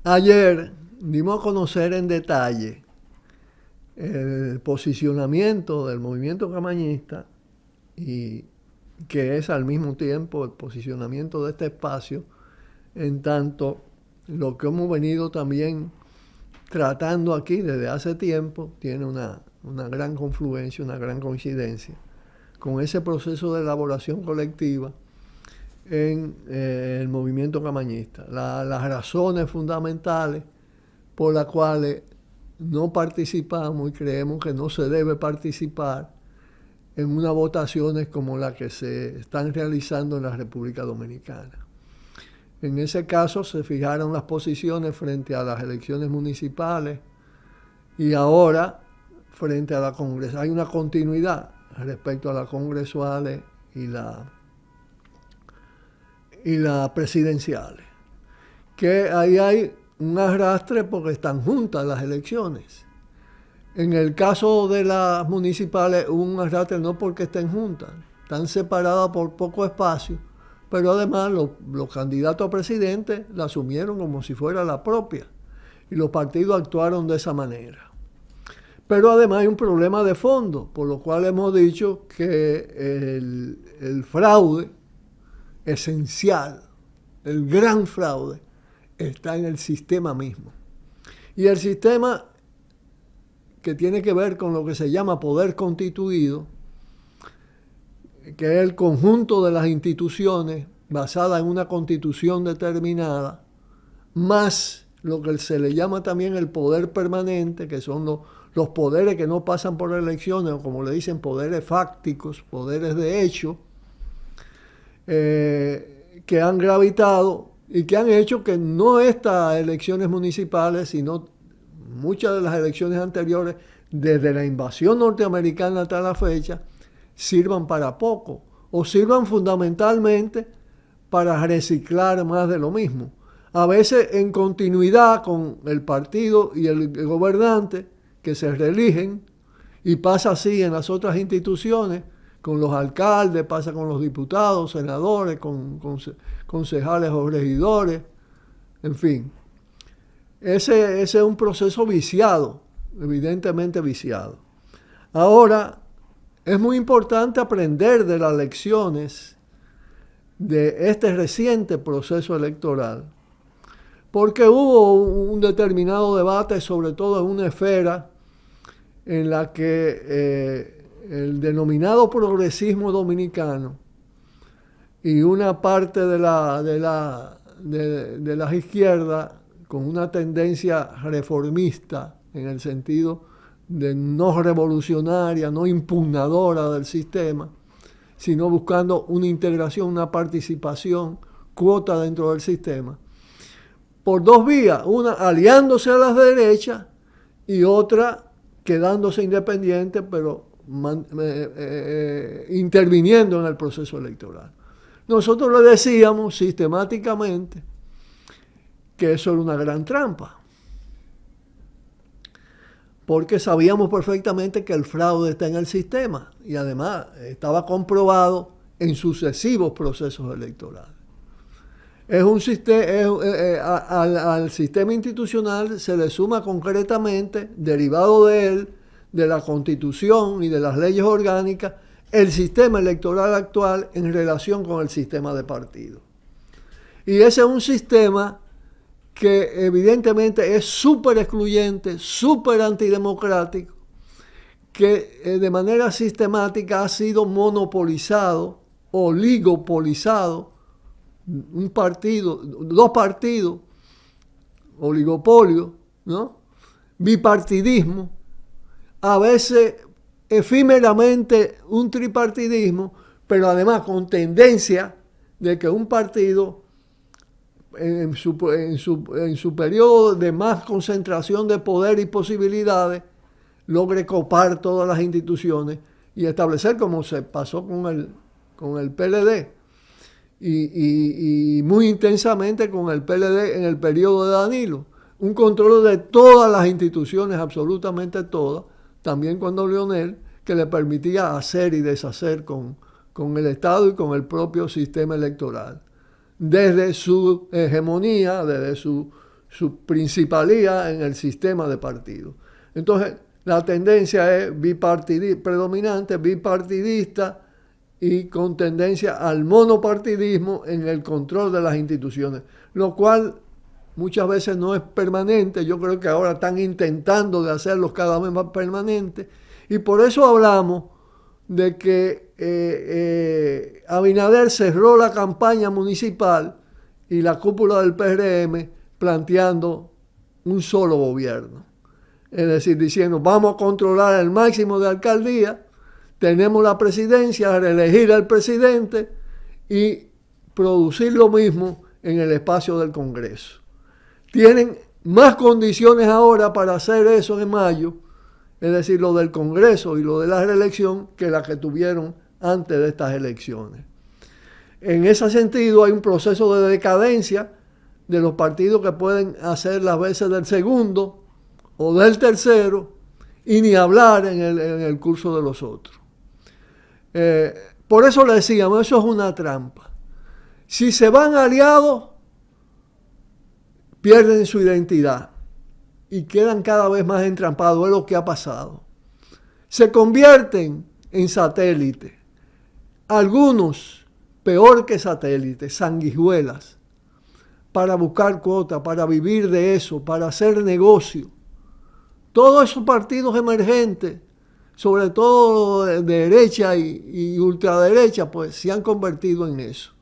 Ayer dimos a conocer en detalle el posicionamiento del movimiento camañista y que es al mismo tiempo el posicionamiento de este espacio, en tanto lo que hemos venido también tratando aquí desde hace tiempo tiene una gran confluencia, una gran coincidencia con ese proceso de elaboración colectiva en el movimiento camañista. Las razones fundamentales por las cuales no participamos y creemos que no se debe participar en unas votaciones como las que se están realizando en la República Dominicana. En ese caso se fijaron las posiciones frente a las elecciones municipales y ahora frente a la congresual. Hay una continuidad respecto a las congresuales y las presidenciales. Que ahí hay un arrastre porque están juntas las elecciones. En el caso de las municipales hubo un arrastre no porque estén juntas, están separadas por poco espacio, pero además los candidatos a presidente la asumieron como si fuera la propia y los partidos actuaron de esa manera. Pero además hay un problema de fondo, por lo cual hemos dicho que el fraude esencial, el gran fraude, está en el sistema mismo. Y el sistema que tiene que ver con lo que se llama poder constituido, que es el conjunto de las instituciones basadas en una constitución determinada, más lo que se le llama también el poder permanente, que son los poderes que no pasan por elecciones, o como le dicen, poderes fácticos, poderes de hecho, que han gravitado y que han hecho que no estas elecciones municipales, sino muchas de las elecciones anteriores, desde la invasión norteamericana hasta la fecha, sirvan para poco o sirvan fundamentalmente para reciclar más de lo mismo. A veces en continuidad con el partido y el gobernante que se reeligen, y pasa así en las otras instituciones, con los alcaldes, pasa con los diputados, senadores, con concejales o regidores, en fin. Ese es un proceso viciado, evidentemente viciado. Ahora, es muy importante aprender de las lecciones de este reciente proceso electoral, porque hubo un determinado debate, sobre todo en una esfera en la que el denominado progresismo dominicano y una parte de las izquierdas con una tendencia reformista en el sentido de no revolucionaria, no impugnadora del sistema, sino buscando una integración, una participación, cuota dentro del sistema, por dos vías, una aliándose a las derechas y otra quedándose independiente, pero interviniendo en el proceso electoral. Nosotros le decíamos sistemáticamente que eso era una gran trampa, porque sabíamos perfectamente que el fraude está en el sistema y además estaba comprobado en sucesivos procesos electorales. Al sistema institucional se le suma concretamente, derivado de él, de la Constitución y de las leyes orgánicas, el sistema electoral actual en relación con el sistema de partidos. Y ese es un sistema que evidentemente es súper excluyente, súper antidemocrático, que de manera sistemática ha sido monopolizado, oligopolizado, dos partidos, oligopolio, ¿no? Bipartidismo, a veces efímeramente un tripartidismo, pero además con tendencia de que un partido en su periodo de más concentración de poder y posibilidades logre copar todas las instituciones y establecer, como se pasó con el PLD y muy intensamente con el PLD en el periodo de Danilo, un control de todas las instituciones, absolutamente todas, también cuando Leonel, que le permitía hacer y deshacer con el Estado y con el propio sistema electoral, desde su hegemonía, desde su su principalía en el sistema de partidos. Entonces, la tendencia es predominante, bipartidista y con tendencia al monopartidismo en el control de las instituciones, lo cual muchas veces no es permanente. Yo creo que ahora están intentando de hacerlos cada vez más permanentes, y por eso hablamos de que Abinader cerró la campaña municipal y la cúpula del PRM planteando un solo gobierno. Es decir, diciendo, vamos a controlar el máximo de alcaldía, tenemos la presidencia, reelegir al presidente y producir lo mismo en el espacio del Congreso. Tienen más condiciones ahora para hacer eso en mayo, es decir, lo del Congreso y lo de la reelección, que las que tuvieron antes de estas elecciones. En ese sentido hay un proceso de decadencia de los partidos que pueden hacer las veces del segundo o del tercero, y ni hablar en el curso de los otros. Por eso le decíamos, eso es una trampa. Si se van aliados, pierden su identidad y quedan cada vez más entrampados. Es lo que ha pasado. Se convierten en satélites. Algunos, peor que satélites, sanguijuelas, para buscar cuotas, para vivir de eso, para hacer negocio. Todos esos partidos emergentes, sobre todo de derecha y ultraderecha, pues se han convertido en eso.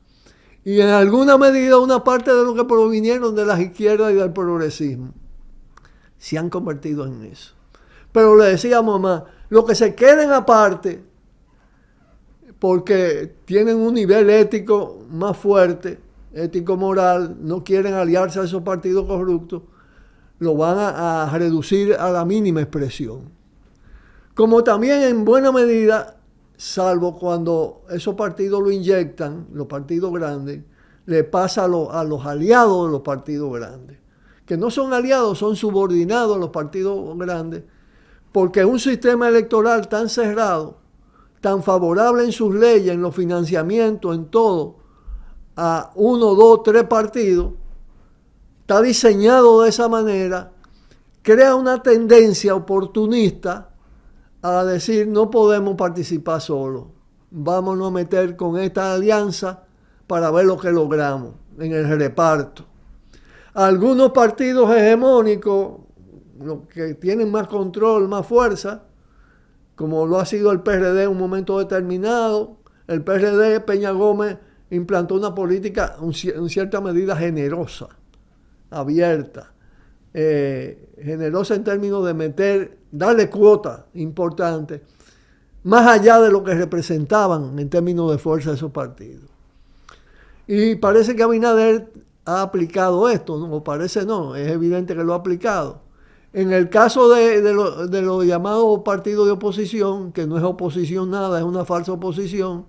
Y en alguna medida una parte de los que provinieron de las izquierdas y del progresismo se han convertido en eso. Pero le decíamos más, los que se queden aparte porque tienen un nivel ético más fuerte, ético-moral, no quieren aliarse a esos partidos corruptos, lo van a reducir a la mínima expresión. Como también en buena medida, salvo cuando esos partidos lo inyectan, los partidos grandes, le pasa a los aliados de los partidos grandes, que no son aliados, son subordinados a los partidos grandes, porque un sistema electoral tan cerrado, tan favorable en sus leyes, en los financiamientos, en todo, a 1, 2, 3 partidos, está diseñado de esa manera, crea una tendencia oportunista a decir, no podemos participar solos, vámonos a meter con esta alianza para ver lo que logramos en el reparto. Algunos partidos hegemónicos, los que tienen más control, más fuerza, como lo ha sido el PRD en un momento determinado, el PRD, Peña Gómez, implantó una política en cierta medida generosa, abierta, generosa en términos de darle cuotas importantes, más allá de lo que representaban en términos de fuerza de esos partidos. Y parece que Abinader ha aplicado esto, ¿no? O parece no, es evidente que lo ha aplicado. En el caso de los llamados partidos de oposición, que no es oposición nada, es una falsa oposición,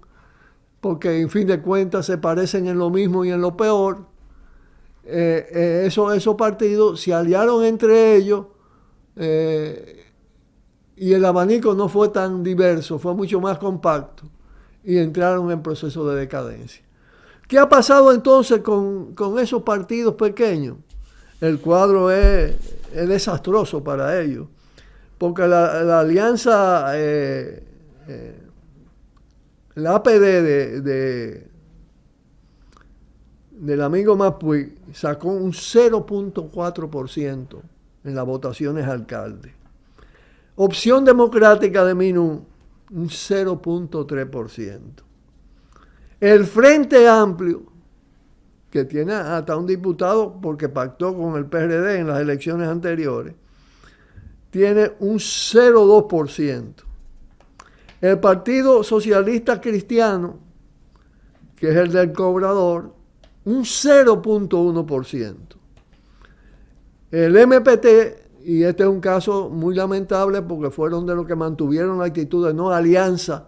porque en fin de cuentas se parecen en lo mismo y en lo peor, esos partidos se aliaron entre ellos y el abanico no fue tan diverso, fue mucho más compacto y entraron en proceso de decadencia. ¿Qué ha pasado entonces con esos partidos pequeños? El cuadro es desastroso para ellos, porque la alianza, la APD del amigo Mapuy sacó un 0.4% en las votaciones alcalde. Opción Democrática de Minú, un 0.3%. El Frente Amplio, que tiene hasta un diputado porque pactó con el PRD en las elecciones anteriores, tiene un 0.2%. El Partido Socialista Cristiano, que es el del Cobrador, un 0.1%. El MPT, y este es un caso muy lamentable porque fueron de los que mantuvieron la actitud de no alianza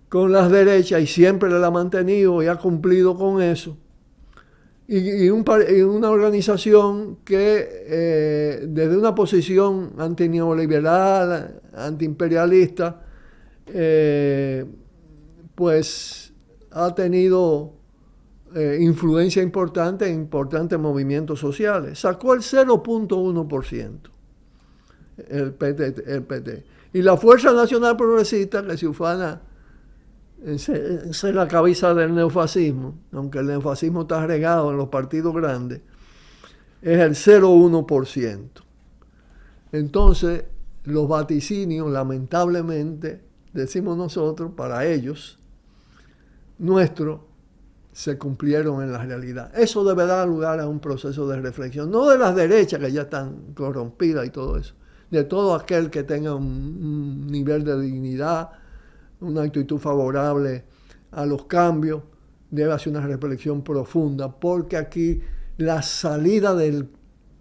con las derechas y siempre la ha mantenido y ha cumplido con eso. Y una organización que desde una posición antineoliberal, antiimperialista, pues ha tenido influencia importante en importantes movimientos sociales. Sacó el 0.1%, el PT. Y la Fuerza Nacional Progresista, que se ufana es la cabeza del neofascismo, aunque el neofascismo está regado en los partidos grandes, es el 0.1%. Entonces, los vaticinios, lamentablemente, decimos nosotros, para ellos, nuestros, se cumplieron en la realidad. Eso debe dar lugar a un proceso de reflexión, no de las derechas que ya están corrompidas y todo eso, de todo aquel que tenga un nivel de dignidad, una actitud favorable a los cambios, debe hacer una reflexión profunda, porque aquí la salida del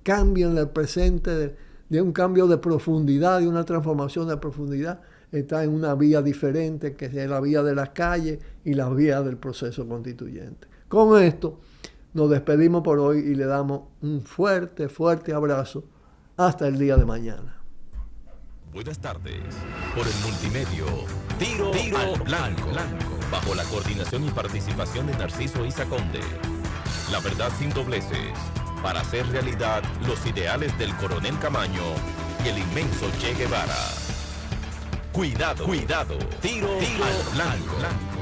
cambio en el presente, de un cambio de profundidad, de una transformación de profundidad, está en una vía diferente, que es la vía de las calles y la vía del proceso constituyente. Con esto nos despedimos por hoy y le damos un fuerte, fuerte abrazo hasta el día de mañana. Buenas tardes. Por el multimedio, Tiro al Blanco, bajo la coordinación y participación de Narciso Isa Conde. La verdad sin dobleces, para hacer realidad los ideales del Coronel Camaño y el inmenso Che Guevara. Cuidado, Tiro al Blanco.